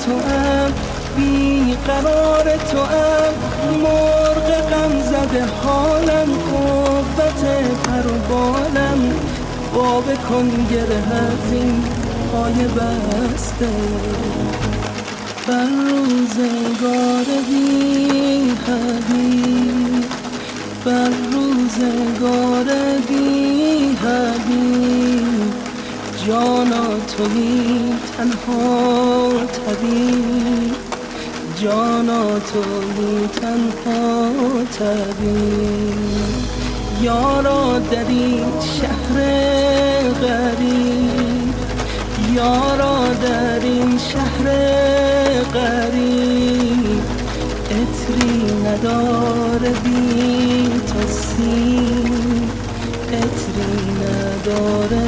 توام، بی قرار توام، مرغ غم زده حالم، قوت پر و بالم، باب کن گره از این پای بسته. بر روزگار بی حبیب، بر روزگار بی حبیب، جانا تویی تنها طبیب، جانا تویی تنها طبیب. یارا در این شهر غریب، یارا در این شهر غریب، عطری نداره بی تو سیر، عطری نداره